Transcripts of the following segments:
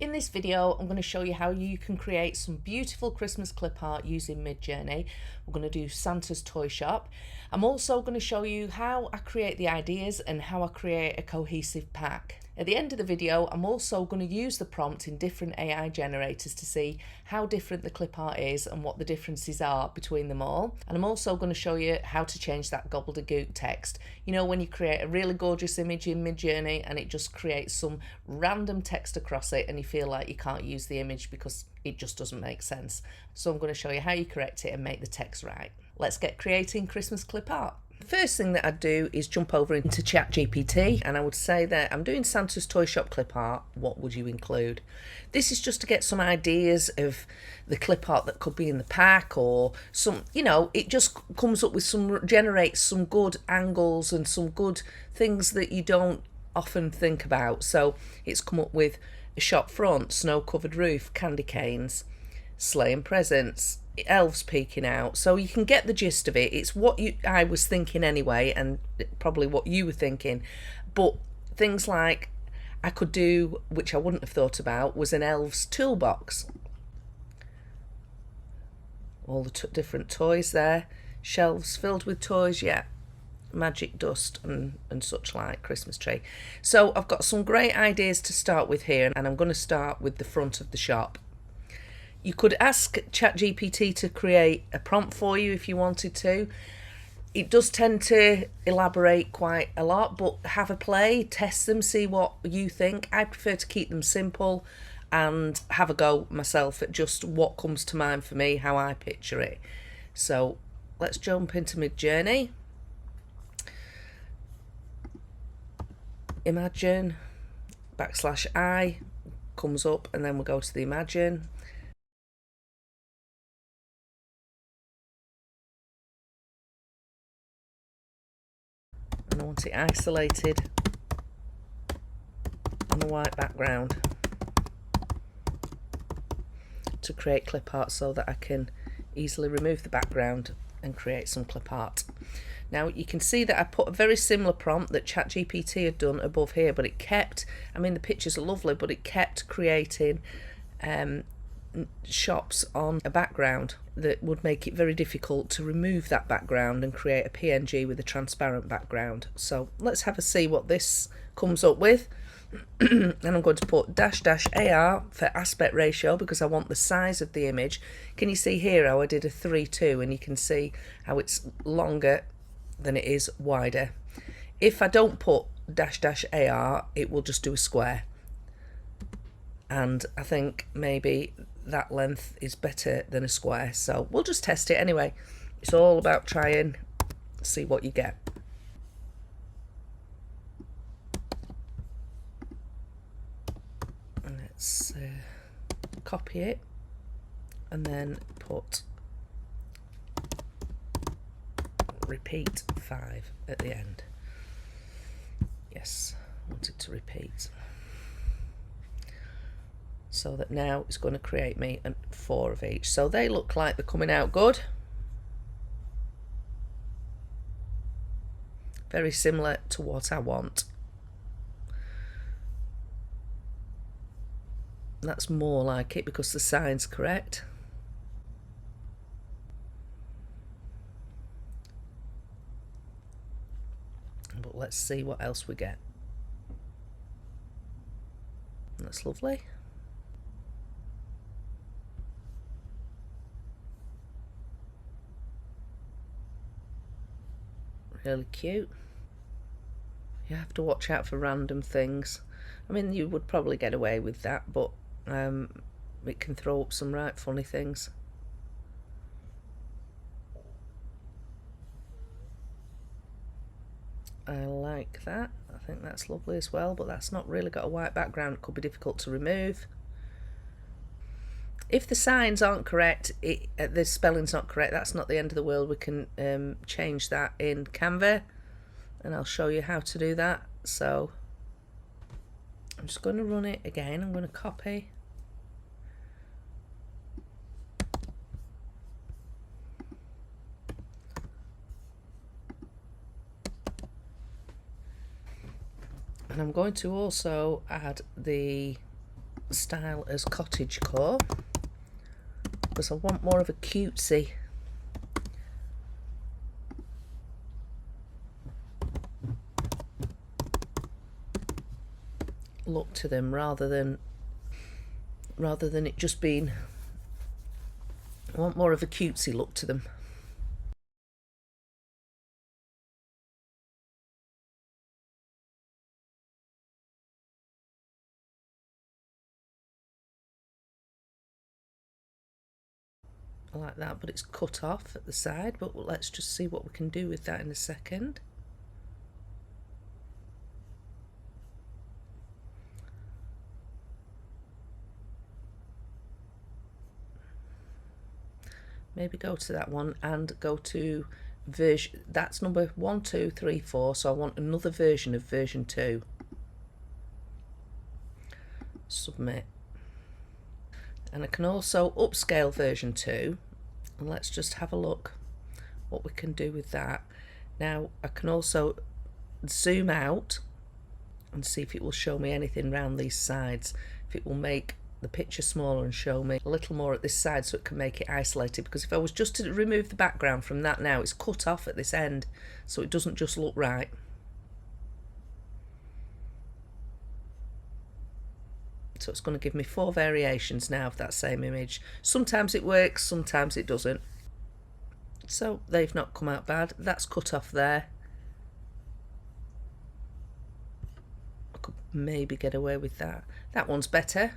In this video, I'm going to show you how you can create some beautiful Christmas clip art using Midjourney. We're going to do Santa's toy shop. I'm also going to show you how I create the ideas and how I create a cohesive pack. At the end of the video, I'm also going to use the prompt in different AI generators to see how different the clip art is and what the differences are between them all. And I'm also going to show you how to change that gobbledygook text. You know, when you create a really gorgeous image in Midjourney and it just creates some random text across it and you feel like you can't use the image because it just doesn't make sense. So I'm going to show you how you correct it and make the text right. Let's get creating Christmas clip art. The first thing that I'd do is jump over into ChatGPT and I would say that I'm doing Santa's toy shop clip art. What would you include? This is just to get some ideas of the clip art that could be in the pack, or some, you know, it just comes up with generates some good angles and some good things that you don't often think about. So it's come up with a shop front, snow-covered roof, candy canes, sleigh and presents, elves peeking out. So you can get the gist of it. It's what I was thinking anyway, and probably what you were thinking. But things like I could do, which I wouldn't have thought about, was an elf's toolbox. All the different toys there, shelves filled with toys, yeah, magic dust and such like, Christmas tree. So I've got some great ideas to start with here, and I'm going to start with the front of the shop. You could ask ChatGPT to create a prompt for you if you wanted to. It does tend to elaborate quite a lot, but have a play, test them, see what you think. I prefer to keep them simple and have a go myself at just what comes to mind for me, how I picture it. So let's jump into Midjourney. Imagine, /I comes up, and then we'll go to the Imagine. And I want it isolated on a white background to create clip art so that I can easily remove the background and create some clip art. Now you can see that I put a very similar prompt that ChatGPT had done above here, but it kept, I mean the pictures are lovely, but it kept creating shops on a background that would make it very difficult to remove that background and create a PNG with a transparent background. So let's have a see what this comes up with. And I'm going to put --AR for aspect ratio because I want the size of the image. Can you see here how I did a 3:2, and you can see how it's longer than it is wider. If I don't put --AR, it will just do a square, and I think maybe that length is better than a square, so we'll just test it anyway. It's all about trying, see what you get. Let's copy it and then put repeat 5 at the end. Yes, I want it to repeat. So that now it's going to create me 4 of each. So they look like they're coming out good. Very similar to what I want. That's more like it because the sign's correct. But let's see what else we get. That's lovely. Really cute. You have to watch out for random things. I mean, you would probably get away with that, but it can throw up some right funny things. I like that. I think that's lovely as well, but that's not really got a white background. It could be difficult to remove. If the signs aren't correct, the spelling's not correct, that's not the end of the world. We can change that in Canva, and I'll show you how to do that. So I'm just going to run it again. I'm going to copy. And I'm going to also add the style as cottagecore because I want more of a cutesy look to them rather than it just being, I want more of a cutesy look to them. I like that, but it's cut off at the side, but let's just see what we can do with that in a second. Maybe go to that one and go to version, that's number 1, 2, 3, 4, so I want another version of version 2. Submit. And I can also upscale version 2, and let's just have a look what we can do with that. Now I can also zoom out and see if it will show me anything around these sides, if it will make the picture smaller and show me a little more at this side so it can make it isolated, because if I was just to remove the background from that now, it's cut off at this end so it doesn't just look right. So it's going to give me 4 variations now of that same image. Sometimes it works, sometimes it doesn't. So they've not come out bad. That's cut off there. I could maybe get away with that. That one's better.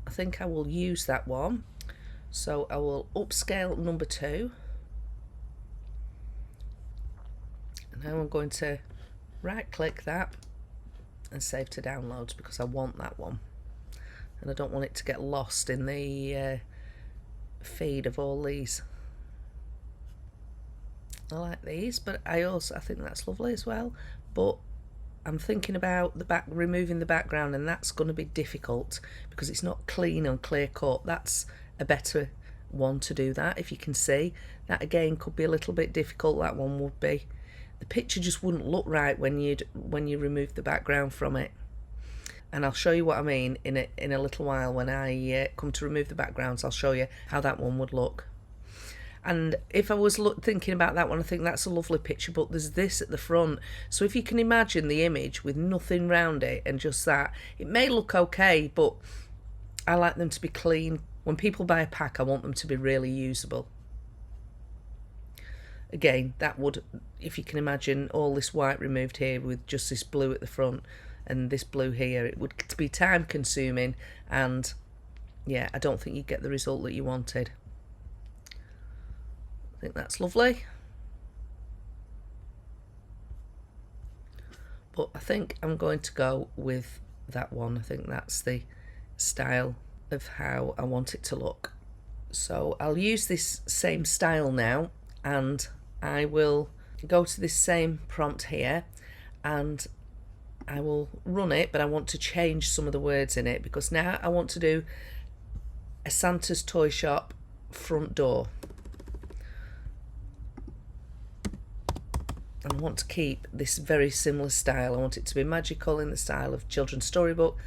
I think I will use that one. So I will upscale number 2. And now I'm going to right click that and save to downloads because I want that one. And I don't want it to get lost in the feed of all these. I like these, but I think that's lovely as well. But I'm thinking about removing the background, and that's going to be difficult because it's not clean and clear cut. That's a better one to do that. If you can see that, again, could be a little bit difficult. That one would be. The picture just wouldn't look right when you remove the background from it. And I'll show you what I mean in a little while when I come to remove the backgrounds. I'll show you how that one would look. And if I was thinking about that one, I think that's a lovely picture, but there's this at the front. So if you can imagine the image with nothing round it and just that, it may look okay, but I like them to be clean. When people buy a pack, I want them to be really usable. Again, that would, if you can imagine all this white removed here with just this blue at the front and this blue here, it would be time consuming, and yeah, I don't think you'd get the result that you wanted. I think that's lovely. But I think I'm going to go with that one. I think that's the style of how I want it to look. So I'll use this same style now, and I will go to this same prompt here and I will run it, but I want to change some of the words in it because now I want to do a Santa's toy shop front door. And I want to keep this very similar style. I want it to be magical in the style of children's storybook.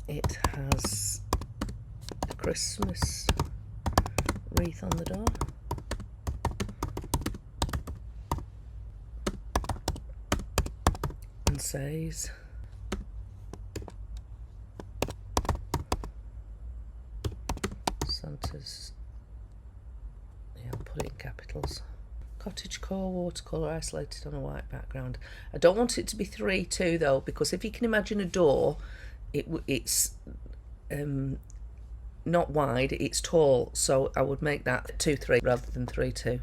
It has a Christmas wreath on the door. And says Santa's, yeah, I'll put it in capitals. Cottagecore watercolour isolated on a white background. I don't want it to be 3-2 though, because if you can imagine a door, it's not wide, it's tall, so I would make that 2-3 rather than 3-2.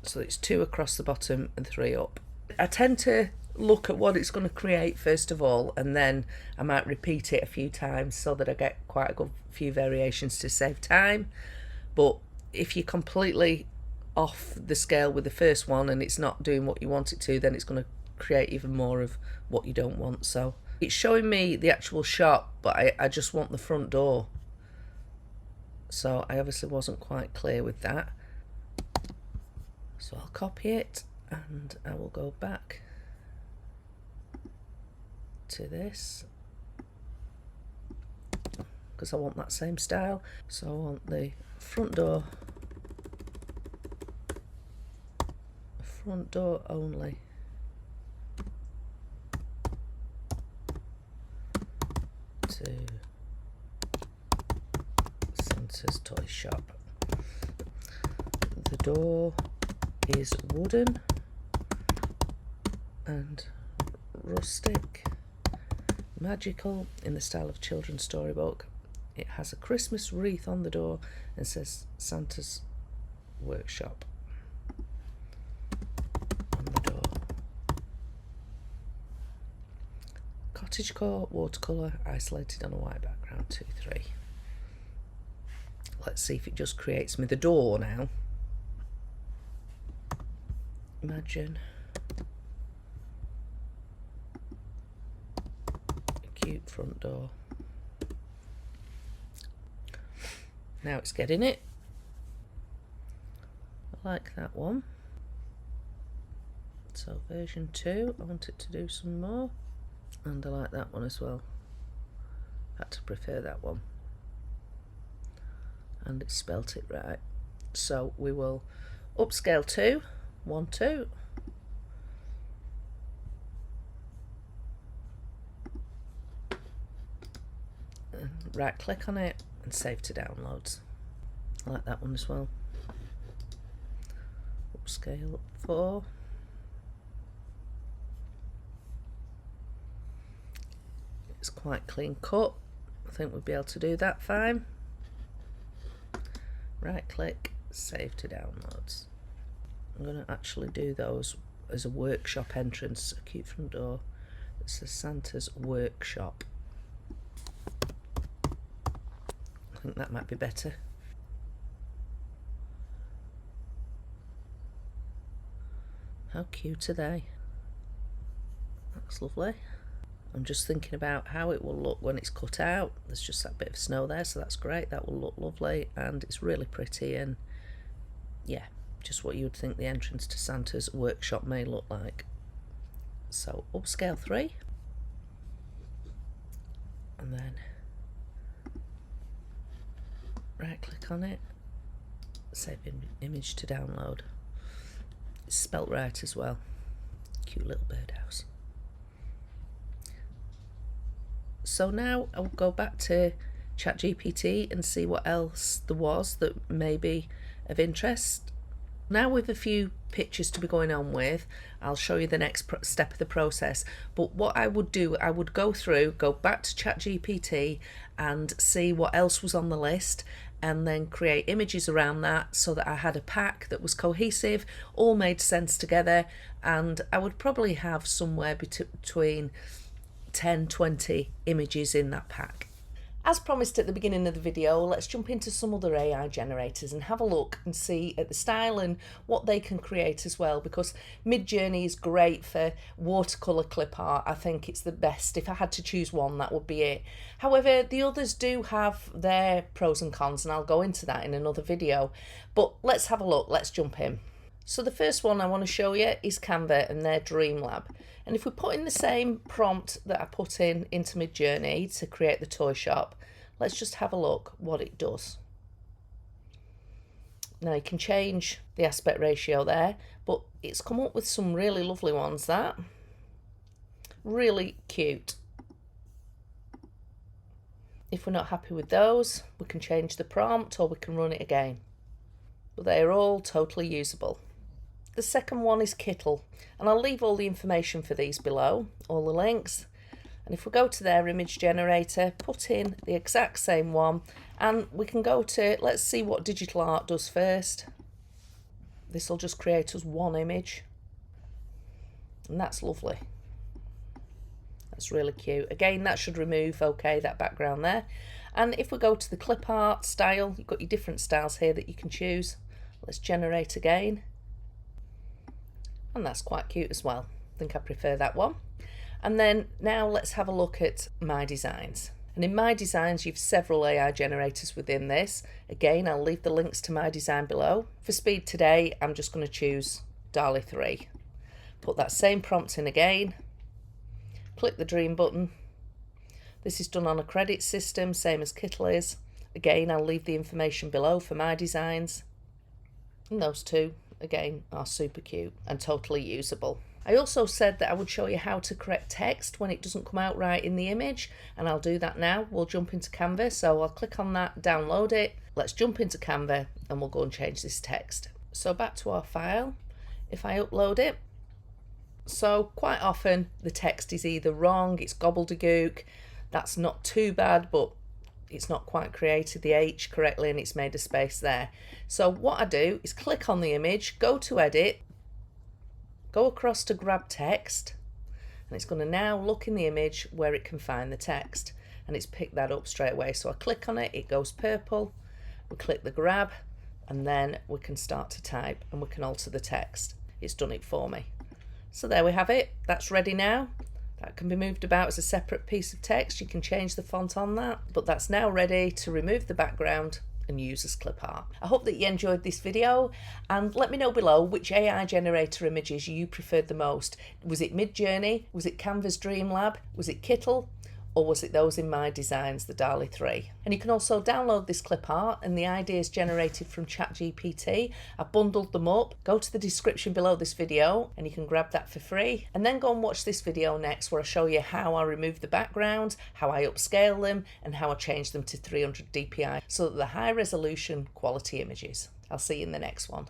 So it's 2 across the bottom and 3 up. I tend to look at what it's going to create first of all, and then I might repeat it a few times so that I get quite a good few variations to save time. But if you're completely off the scale with the first one and it's not doing what you want it to, then it's going to create even more of what you don't want. So it's showing me the actual shop, but I just want the front door, so I obviously wasn't quite clear with that. So I'll copy it and I will go back to this because I want that same style. So I want the front door only. To Santa's toy shop. The door is wooden and rustic, magical in the style of children's storybook. It has a Christmas wreath on the door and says Santa's workshop on the door. Cottagecore watercolour isolated on a white background 2-3. Let's see if it just creates me the door now. Imagine a cute front door. Now it's getting it. I like that one. So version 2, I want it to do some more. And I like that one as well. Had to prefer that one. And it spelt it right. So we will upscale to 1, 2. And right click on it and save to downloads. I like that one as well. Upscale 4. It's quite clean cut. I think we'll be able to do that fine. Right click, save to downloads. I'm going to actually do those as a workshop entrance. A cute front door. It says Santa's workshop. I think that might be better. How cute are they? That's lovely. I'm just thinking about how it will look when it's cut out. There's just that bit of snow there, so that's great. That will look lovely, and it's really pretty, and yeah, just what you would think the entrance to Santa's workshop may look like. So upscale 3, and then right click on it, save image to download. It's spelt right as well. Cute little birdhouse. So now I'll go back to ChatGPT and see what else there was that may be of interest. Now with a few pictures to be going on with, I'll show you the next step of the process. But what I would do, I would go back to ChatGPT and see what else was on the list, and then create images around that so that I had a pack that was cohesive, all made sense together, and I would probably have somewhere between 10-20 images in that pack. As promised at the beginning of the video, let's jump into some other AI generators and have a look and see at the style and what they can create as well, because Midjourney is great for watercolour clip art. I think it's the best. If I had to choose one, that would be it. However, the others do have their pros and cons, and I'll go into that in another video. But let's have a look. Let's jump in. So the first one I want to show you is Canva and their Dream Lab. And if we put in the same prompt that I put into Midjourney to create the toy shop, let's just have a look what it does. Now you can change the aspect ratio there, but it's come up with some really lovely ones. That really cute. If we're not happy with those, we can change the prompt or we can run it again. But they are all totally usable. The second one is Kittle, and I'll leave all the information for these below, all the links. And if we go to their image generator, put in the exact same one, and we can go to, let's see what digital art does first. This will just create us one image, and that's lovely. That's really cute. Again, that should remove, okay, that background there. And if we go to the clip art style, you've got your different styles here that you can choose. Let's generate again. And that's quite cute as well. I think I prefer that one. And then now let's have a look at My Designs. And in My Designs, you've several AI generators within this. Again, I'll leave the links to my design below. For speed today, I'm just going to choose DALL-E 3. Put that same prompt in again. click the dream button. This is done on a credit system, same as Kittle is. Again, I'll leave the information below for my designs. And those two, again, are super cute and totally usable. I also said that I would show you how to correct text when it doesn't come out right in the image, and I'll do that now. We'll jump into Canva, so I'll click on that, download it. Let's jump into Canva and we'll go and change this text. So back to our file, if I upload it, so quite often the text is either wrong, it's gobbledygook. That's not too bad, but it's not quite created the H correctly and it's made a space there. So what I do is click on the image, go to edit, go across to grab text, and it's going to now look in the image where it can find the text, and it's picked that up straight away. So I click on it, it goes purple, we click the grab, and then we can start to type and we can alter the text. It's done it for me. So there we have it, that's ready now. That can be moved about as a separate piece of text. You can change the font on that, but that's now ready to remove the background and use as clip art. I hope that you enjoyed this video, and let me know below which AI generator images you preferred the most. Was it Midjourney? Was it Canva's Dreamlab? Was it Kittle? Or was it those in my designs, the DALL-E 3? And you can also download this clip art and the ideas generated from ChatGPT. I bundled them up. Go to the description below this video and you can grab that for free. And then go and watch this video next where I show you how I remove the background, how I upscale them, and how I change them to 300 dpi so that they're high resolution quality images. I'll see you in the next one.